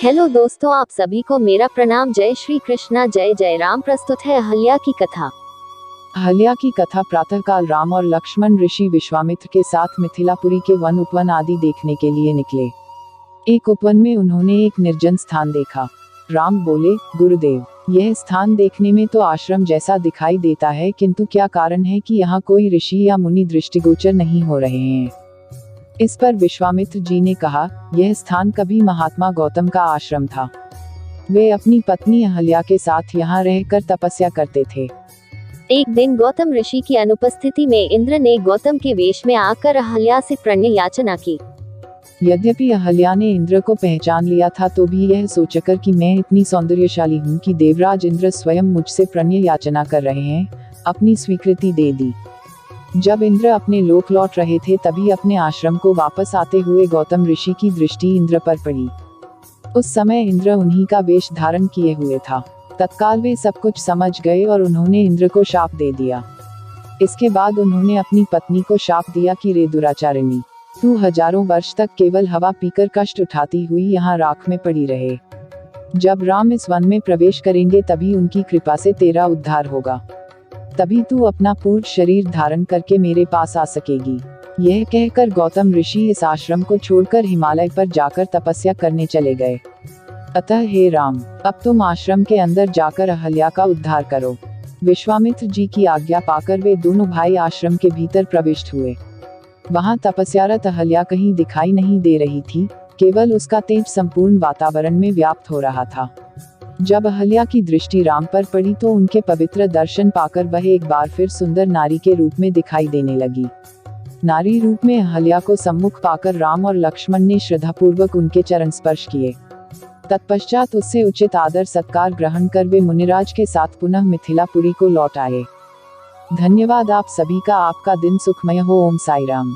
Hello दोस्तों, आप सभी को मेरा प्रणाम। जय श्री कृष्णा, जय जय राम। प्रस्तुत है अहल्या की कथा। अहल्या की कथा। प्रातःकाल राम और लक्ष्मण ऋषि विश्वामित्र के साथ मिथिलापुरी के वन उपवन आदि देखने के लिए निकले। एक उपवन में उन्होंने एक निर्जन स्थान देखा। राम बोले, गुरुदेव, यह स्थान देखने में तो आश्रम जैसा दिखाई देता है, किंतु क्या कारण है कि यहाँ कोई ऋषि या मुनि दृष्टिगोचर नहीं हो रहे हैं। इस पर विश्वामित्र जी ने कहा, यह स्थान कभी महात्मा गौतम का आश्रम था। वे अपनी पत्नी अहल्या के साथ यहाँ रहकर तपस्या करते थे। एक दिन गौतम ऋषि की अनुपस्थिति में इंद्र ने गौतम के वेश में आकर अहल्या से प्रणय याचना की। यद्यपि अहल्या ने इंद्र को पहचान लिया था, तो भी यह सोचकर कि मैं इतनी सौंदर्यशाली हूँ कि देवराज इंद्र स्वयं मुझसे प्रणय याचना कर रहे हैं, अपनी स्वीकृति दे दी। जब इंद्र अपने लोक लौट रहे थे, तभी अपने आश्रम को वापस आते हुए गौतम ऋषि की दृष्टि इंद्र पर पड़ी। उस समय इंद्र उन्हीं का वेश धारण किए हुए था। तत्काल वे सब कुछ समझ गए और उन्होंने इंद्र को शाप दे दिया। इसके बाद उन्होंने अपनी पत्नी को शाप दिया कि रे दुराचारिणी, तू हजारों वर्ष तक केवल हवा पीकर कष्ट उठाती हुई यहाँ राख में पड़ी रहे। जब राम इस वन में प्रवेश करेंगे, तभी उनकी कृपा से तेरा उद्धार होगा। तभी तू अपना पूर्ण शरीर धारण करके मेरे पास आ सकेगी। यह कहकर गौतम ऋषि इस आश्रम को छोड़कर हिमालय पर जाकर तपस्या करने चले गए। अतः हे राम, अब तुम आश्रम के अंदर जाकर अहल्या का उद्धार करो। विश्वामित्र जी की आज्ञा पाकर वे दोनों भाई आश्रम के भीतर प्रविष्ट हुए। वहां तपस्यारत अहल्या कहीं दिखाई नहीं दे रही थी, केवल उसका तेज संपूर्ण वातावरण में व्याप्त हो रहा था। जब अहल्या की दृष्टि राम पर पड़ी, तो उनके पवित्र दर्शन पाकर वह एक बार फिर सुंदर नारी के रूप में दिखाई देने लगी। नारी रूप में अहल्या को सम्मुख पाकर राम और लक्ष्मण ने श्रद्धापूर्वक उनके चरण स्पर्श किए। तत्पश्चात उससे उचित आदर सत्कार ग्रहण कर वे मुनिराज के साथ पुनः मिथिलापुरी को लौट आए। धन्यवाद आप सभी का। आपका दिन सुखमय हो। ओम साई राम।